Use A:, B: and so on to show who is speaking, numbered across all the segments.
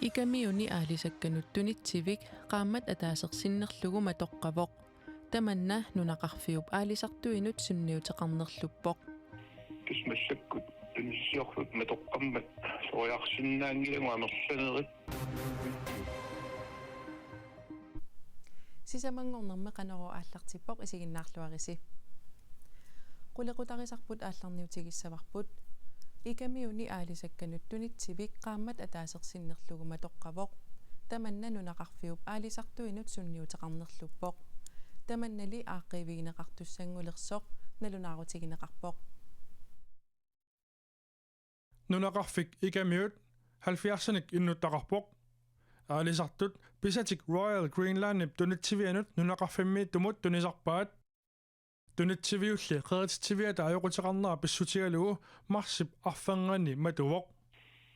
A: Ikamiuni aalisakkanuttunitsivik qaammat ataasersinnerlugu matoqqavoq tamanna nunaqarfiup aalisartuinut sunniuteqarnerluppoq
B: кисмассаккут тунissиорлут матоққаммат сориарсиннаангилагу амерсанерит
A: сисамангорнерме qanoro ааллартиппоq isигиннаарлуариси qulеqutarisarput aallarniutigissavарput ikamiuni aalisakkanuttunitsivik qaammat ataasersinnerlugu matoqqavoq tamanna nunaqarfiup aalisartuinut sunniuteqarnerluppoq tamannali aaqqivigинеqartussangulersoq nalunaarutigинеqarpoq
C: nunaqarfik ikamiut 70-nik innuttaqarpoq aalisartut pisatik Royal Greenlandip tunitsivianut nunaqarfimmiittumut tunisarpaat tunitsiviulli qerititiviata ajoqutiqarnera pissutigalugu marsip arfanngani matuvoq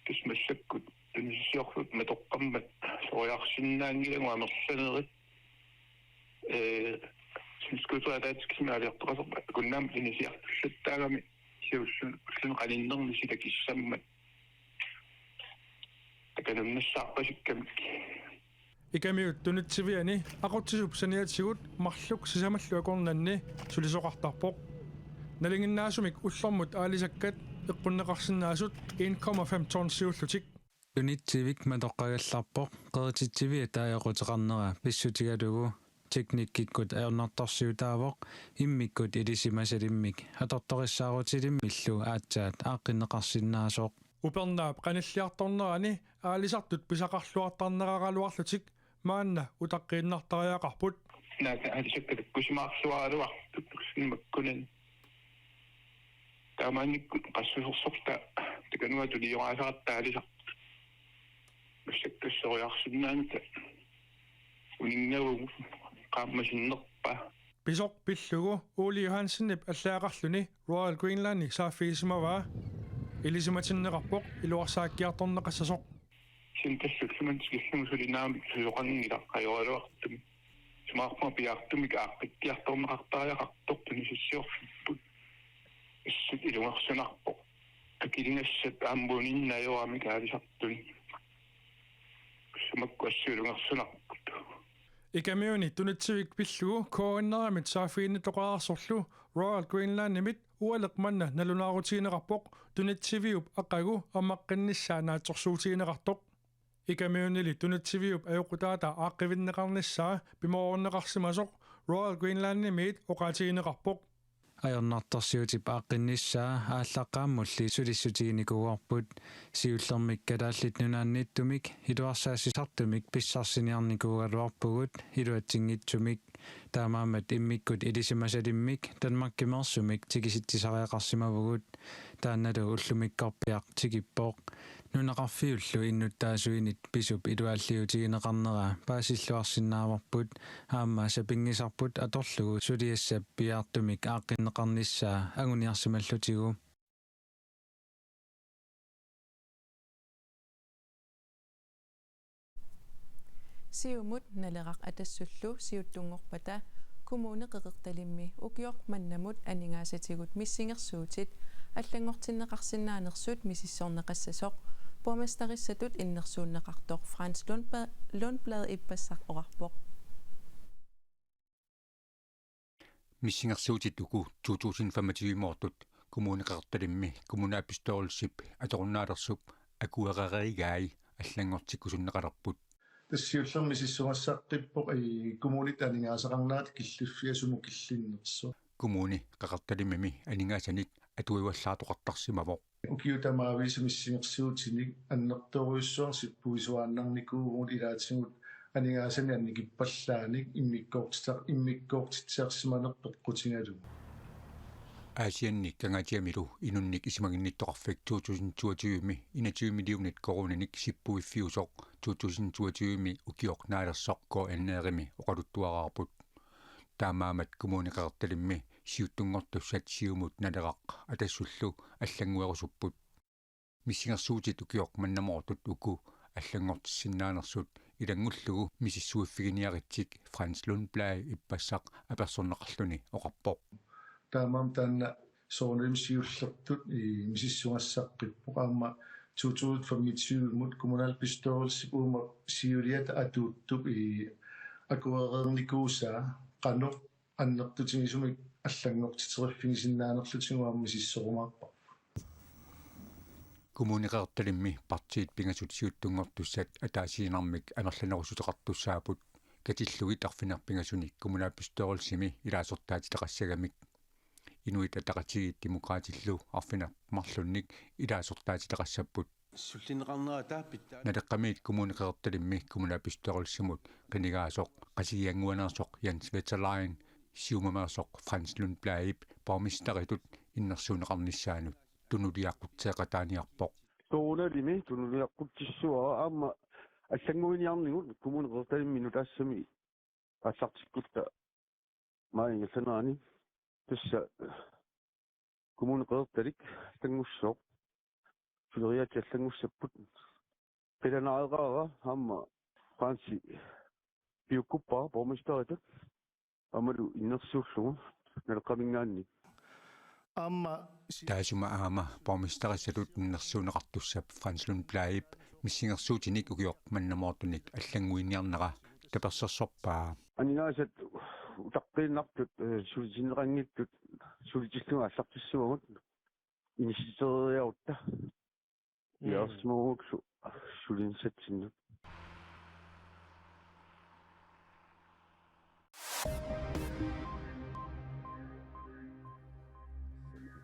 B: кисмассаккут тунissиорлут матоққаммат сориарсиннаангилагу амерсанерит сискутуатаатикисмаалиартоқасерпа куннаам инисиартуллаттаагами сиуллун qallinnerni silakissammat такануннассаарпасиккамик
C: ikamiut tunitsiviani aqutsisup saniatsigut marluk sisamallua kornanni sulisoqartarpoq nalinginnaasumik ullermut aalisakkat eqqunneqarsinnaasut 1,5 ton siullutik
D: tunitsivik matoqqagallarpoq qeritittivia taajoqutiqarnera pissutigalugu teknikkikut aornartarsiutaavoq immikkut ilisimasalimmik atortorissaarutilиммиллу аатсаат ааққиннеқарсиннаасооқ
C: upernaap qanilliartornerani aalisartut pisaqarluartarneraraluarlutik maanna utaqqinnaartariaqarput
B: наата алисаккат кусимаарсуаралуартут симаккунан тааманиккут qassусерсорта такануа тулиораасаартаа алисарт массаккассориарсиннаанута унингаву qaammasinnerpa
C: pisoq pillugu Uli Johansenip allaaqarluni Royal Greenlandi saaffiisimavaa ilisimatinneqarpoq iluarsaakkiartorneqassasoq
B: синтассуксуман скиллумсулинаами сулоқангила қайоалуартум смаарпа пиартумик ааққиттиарторнеқартариақартоқ тунисиссиорфиппут иссут илунгерсунарпоқ акилингассат аамбуниннаёами каалисартуни сумаккуассуулунгерсунарпут
C: ikamiuni tunitsivik pillugu koonneramit saaffiinni toqaarsorlu Royal Greenlandimit ualeqmanna nalunaarutigineqarpoq tunitsiviup aqagu amaqqinnissaanaatsorsuutigineqartoq ikamiunili tunitsiviup ajoqutaata aaqqivinneqarnissaa pimoorneqarsimasoq Royal Greenlandimit oqaatigineqarpoq
D: ajornartarsiutip aaqqinnissaa ааllaqqaammulli sulissutiginikuuarput siullermik kalaallit nunaanniittumik hiluarsaassisartumik pissarsiniarnikuugaluarpugut hiluatsingitsumik taamaamat immikkut ilisimasalimmik Danmarkimersumik tigisittisariaqarsimavugut taannalu ullumikkarpiaq tigippoq nunaqarfiullu innuttaasuinit pisup iluaalliutigineqarnera paasilluarsinnaavarput aamma sapingisarput atorlugu suliassap piaartumik aaqqinneqarnissaa aguniarsimallutigu
A: siumut naleqaq atassullu siuttungorpata kommune qeqertalimmi ukioq mannamut aningaasatigut missingersuutit аллангортиннеқарсинааnersuut мисиссорнеқассасоқ поместарissatut иннерсууннеқартоқ Frans Lundblad иппассақ орарпоқ
E: миссингерсуутит уку 2025-мортут коммунеқарталимми коммунаапистоорлсип аторуннаалерсуп акуэқаригаи аллангортиккусуннеқалерпут
F: тассиуллерми сиссугассааққиппоқ и коммунитаанигаасақарнаат киллиффиасуму киллиннерсо
E: коммуни қақарталимми анигаасаник атуиваллаатоқартарсимавоқ
F: укиутамаависмиссингерсуутиник аннерторуйссуарсип пуисуааннарникуугут илаатсигут анигаасани анникиппаллааник иммиккоортитсеарсиманерпеқ қутингалу
E: аасианник кангатиамилу инунник исимагинниттоқарфик 2022ми 21 миллионит коронаник сиппуиффиусоқ 2022ми укиоқ наалерсоқ коаннеерими оқалуттуараарпут таамаамат коммунеқарталимми сиуттунгортуссат сиумут налеқақ атассуллу аллангуерусуппут миссингерсуутит укиоқ маннамоортут уку аллангортиссиннаанерсут илангуллугу мисиссуиффигиниаритсик Frans Lundblad иппассақ аперсорнеқарлуни оқарпоқ
F: таамаам таанна сооним сиуллертут и мисиссугассаққиппоқ аама 2025 kommunalbestyrelsesipuma siuliat atuuttup I akuerernikuusaa qanuq аннертутигисумик аллангортитериффигисиннааnerlutinguammi сиссоруmaarpa
E: Kommuneqertalimmi partiit pingasut siuttunngortussat ataasiinarmik anerlanerusutеқартуссаапут катиллугит арфинерпингасуник kommunalbestyrelsesimi илаасортаатитеқассагамик инуит атақатигит демократиллу арфинер марлунник илаасортаатитеқассаппут налеққамиит kommuneqertalimmi kommunalbestyrelsessimut qinigaasоқ qasigianguanersoq Jens Veterlein siumamersoq Frans Lundblaib borgmesteritut innersuuneqarnissaanut tunuliaqqutseeqataaniarpoq
G: toonalimi tunuliaqquttissuara aamma аллангуиниарнигут kommuneqertalimmi таассами ааллартиккутта маингалланаани тусса kommuneqertalik тангуссоқ филериат аллангуссаппут пиланааераара аамма франси биукуппа боргместеритут амалу иннерсууллугу налеққамингаанни
F: Amma
E: таасума аама боргместериссалут иннерсуунеқартуссап Frans Lundblaib миссингерсуутиник угиоқ маннамоортуник аллангуиниарнера таперсерсорпаа
G: анинаасат утаққииннартут сулисинеқангиттут сулитиллуга аллартиссуагут иниситериаутта яасмооксу сулинсатсиннут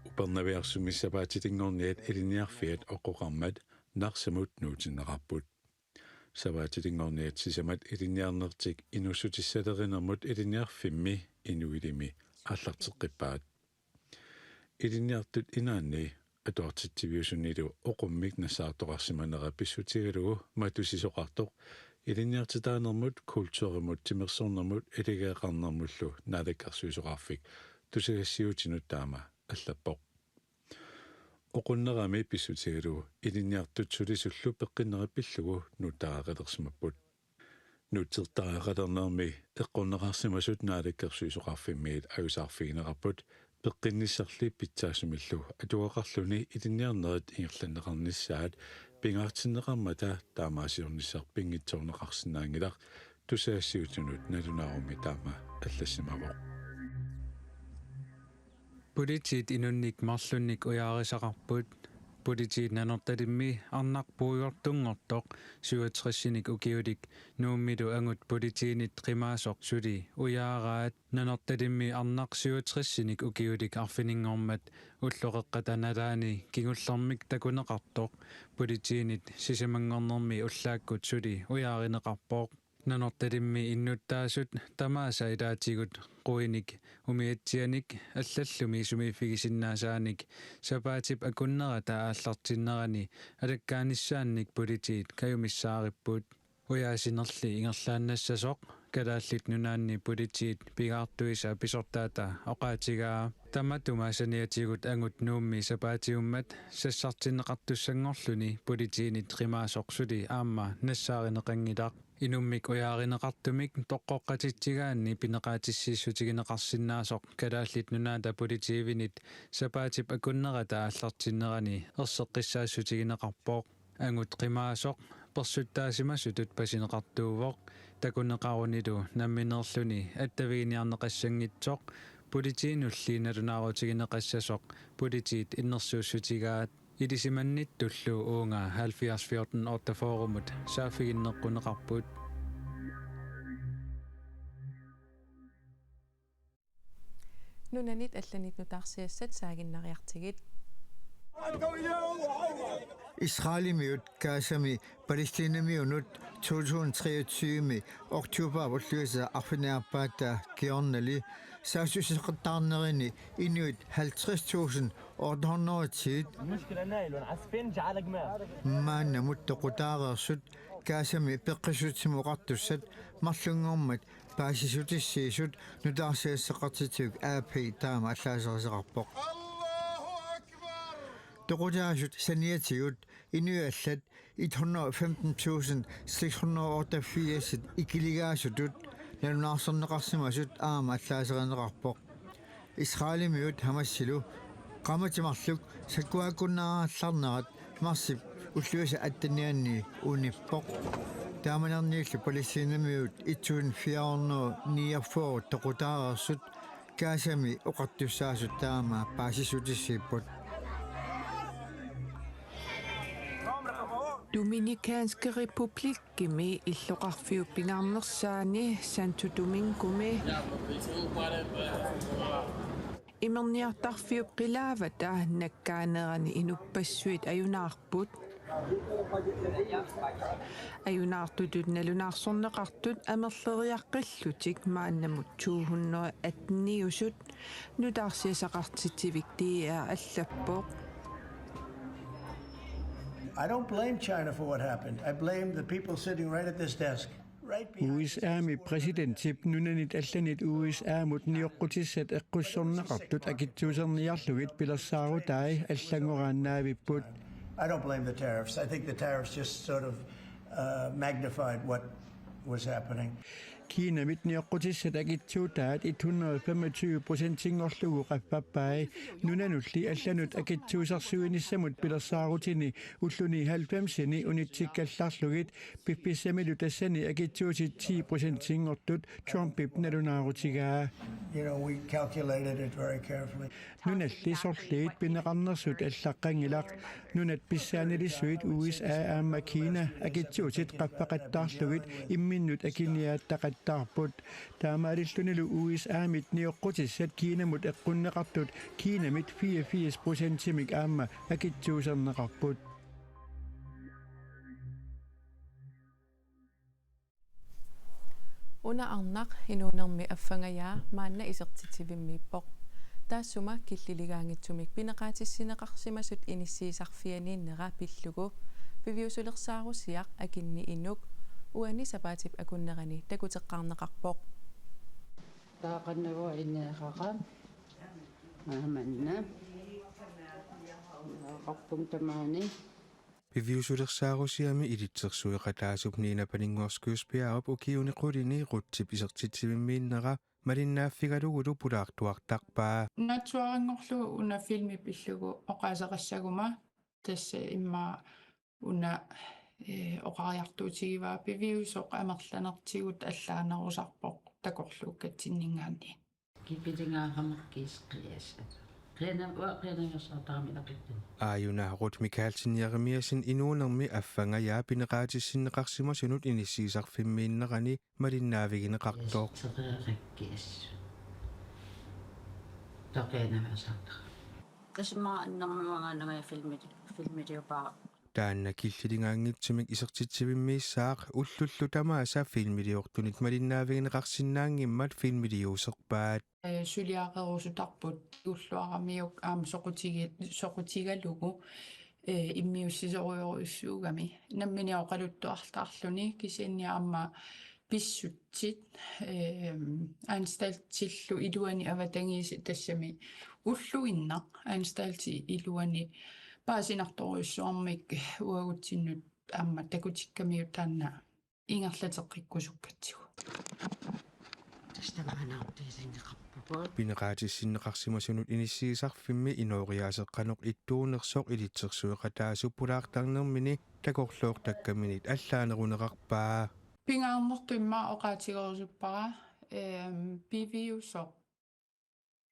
H: Upernaviarsumissapaatilingorniat iliniarfiat oqqoqarmat narsamut nuutinerarput sapaatilingorniat sisamat iliniarnertik inussutissaleриnermut iliniarfimmi inuilimi аллартеққиппаат илиниартут инаанни атуартитсивиусунилу оқуммик насаартоқарсиманера писсутигалугу матусисоқартоқ илиниартитаанермут культуримут тимерсорнермут илигаақарнермуллу наалаккарсуисоқарфик тусагассиутинут таама аллаппоқ оқуннерами писсутигалугу илиниартут сулисуллу пеққиннериппиллугу нутаагалерсимаппут нутертаагалернерми эққуннеқарсимасут наалаккарсуисоқарфиммиит аюсаарфигинеқарпут пеққинниссарли питсаасумиллу атуақарлуни илиниарнерит ингерланнеқарниссаат пингаартиннеқармата таамаасиорниссар пингитсорнеқарсинаангилар тусаассиутунут налунааруми таама аллассимавоқ
D: Politiet inunnik marlunnik ujarisaqarput politiet nanertalimmi arnarpuuyortungortoq 67-sinik ukiulik nuummilu angut politiinit qimaasoq suli ujaaraat nanertalimmi arnaq 67-sinik ukiulik arfiningormat ulloqeqqatanalaani kingullermik takuneqartoq politiinit sisamangornermi ullaakkut suli ujaarineqarpooq nanertalimmi innuttaasut tamaasa ilaatigut quinik umiatsianik allallumi sumiiffigisinnaasaanik sapaatip akunnerata aallartinnerani alakkaannissaannik politiit kayumissaaripput uyaasinerli ingerlaannassasoq kalaallit nunaanni politiit pigaartuisa pisortaata oqaatigaa tamatumaasaniatigut angut nuummi sapaatiummat sassartinneqartussangorluni politiinit qimaasoq suli aamma nassaaриneqangilaq inummik ujaarineqartumik toqqoqqatitsigaanni pineqaatissiissutigineqarsinnaasoq kalaallit nunaata politiivinit sapaatip akunnerata aallartinnerani erseqqissaassutigineqarpooq angut qimaasoq persuttaasimassutut pasineqartuuvoq takuneqarunilu namminerluni attaviiniarneqassangitsoq politiinulliinalunaaruutigineqassasoq politiit innersuussutigaat Idisimannit tullu uunga 70-14 ortaforumut saafiginneqquneqarput
A: nunanit allanit nutaarsiassat saaginnariartigit
I: Israelimiut kaasami Palæstinamiunut 2023 oktober ulluisa arfiniarpaata kiornali saasusiqattaarnerini inuit 50,000 ordhonortiit maannamut toqutaareersut kaasami peqqisutimuqartussat marlungormat paasisutissiisut nutaarsiassaqartitug AP taama allaaserisaqarpoq toqutaasut saniatigut inuallat 115,688 ikiligaasutut nalunaarserneqarsimasut aama allaasereneqarpoq Israelimiut hamassilu qamatimarluk sakkuakunnaarallarnerat marsip уллуаса аттанианни униппоқ тааманарниуллу полиссинамиут итсуун фиаорнеру ниарфуору тоқутаарерсут каасами оқартуссаасут таама паасисутиссиппут
J: Dominikanske Republik gimi illoqarfiu pingaarnersaani Santo Domingumi Imerniartarfiu qilaavata nakkaanerani inupassuit ajunaarput ajunaartutut nalunaarsorneqartut amerleriaqqillutik maannamut 218 nutaarsiasaqartitivik tiia allappoq
K: I don't blame China for what happened. I blame the people sitting right at this desk. Right behind
L: USA-mi presidenttip nunanit allanit USA-mut niorqutissat eqqussorneqartut akitsuuserniarlugit pilersaarutai allangорааннаавиппут.
K: I don't blame the tariffs. I think the tariffs just sort of magnified what was happening.
L: Kiina mitniorqutissat akitsuutaat 125% qappappai nunanulli allanut akitsuusarsuinissamut pilersaarutini ulluni 90-ni unitsikkallarlugit pippissamillu tassani akitsuusit 10% Trumpip nalunaarutigaa
K: We calculated it very carefully.
L: nunallisorliit pineqarnersut allaqqangilaq nunat pissaanilissuit USA aamma Kiina akitsuutit qappaqattaarlugit imminnut akiniaattaqattarput taamaalillunilu USA-mit niorqutissat Kiinamut eqqunneqartut Kiinamit 84%-imik aamma akitsuuserneqarput
A: Una arnaq inuunermi affangajaa maanna isertitivimmiippoq taassuma killiligaangitsumik pineqaatissineqarsimasut inissiisarfianiinnera pillugu piviusulersaarusiaq akinni inuk uani sapaatip akunnerani takuteqqarneqarpoq
M: таақаннагуа инеэқаqa мааманна аққум тамаани
N: Piviusulersaarusiami ilitsersuiqataasup niinapaninguarskuuspiaarup ukiuniqulini rutsip isertitivimmiinnera malinnaaffigalugulu pulaartuartarpaa
J: Natuarangorlu una filmi pillugu oqaasaqassaguma tassa imma una oqariartuutigivaa piviusoq amerlanertigut allaanerusarpoq takorluukkatinningaanni
M: кипилингаақамеркиисқиаса
N: Aajunaaruut Mikaelsinniarimiasin inuunermi affangajaa pineqaatissinneqarsimasunut inissiisarfimmiinnerani malinnaavigineqartoq
M: теқеқаккиас тақенавасартақ тасма аннэрмуангаанага филмилиупаа
N: taanna killiligaangitsimik isertitsivimmiissaaq ullullu tamaasa filmiliortunit malinnaavigineqarsinnaangimmat filmiliuserpaat
J: suliaqerusutarput ulluaramiuk aam soqutigalugu immiussisoriuruissuugami namminiaqaluttuartaarluni kisiinniaamma pissutsit anstaltillu iluani avatangiisi tassami ulluinnaq anstalti iluani paasinartoruissuarmik uagutinnut aamma takutikkamiut taanna ingerlateqqikkusukkatsigu
N: pineqaatissinneqarsimasunut inissiisarfimmi inooriaaseqqanoq ittuunersoq ilitsersuiqataasu pulaartarnermini takorluoq takkaminit allaaneruneqarpaa
J: pingaarnertu imma oqaatigerusuppara piviusoq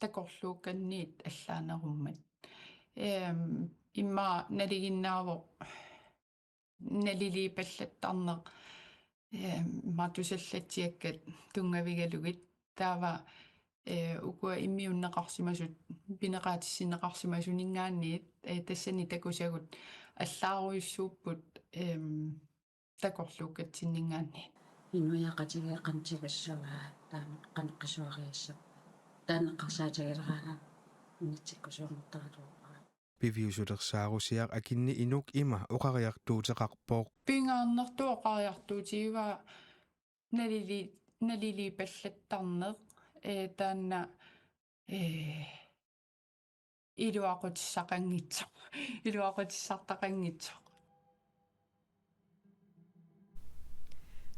J: takorluukkanniit allaanerummat imma naliginnaavoq nalilipallattarneq matusallatiakkat tungavigalugit taava ukua immiunneqarsimasut pineqaatissinneqarsimasuningaanniit tassani takusagut allaaruissuupput takorluukkatinningaanniit
M: инуяқатигеқантигассаваа таамеққанеққисуариассап таанеққарсаатагилераана инитсиккусуарнертаралуупара
N: piviusulersaarusiaq akinni inuk ima oqariartuuteqarpoq
J: pingaarnertu oqariartuutigivaa nalilipallattarneq taanna iluaqutissaqangitsoq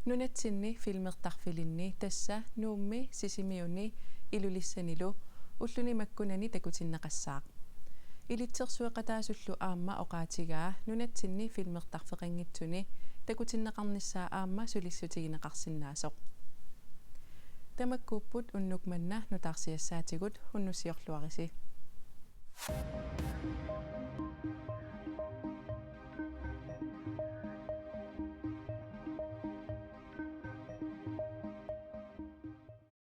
A: nunatsinni filmertarfilinni tassa nuummi sisimiuni ilulissanilu ulluni makkunani takutinneqassaaq илитсерсуэкъатаасуллу аама оqaатигаа нунатсинни филмертарфеқингитсуни такутиннеқарнissaа аама сулиссутигинеқарсинаасоқ тамаккуппут уннукманна нутаарсиассаатигут хуннуссиорлуариси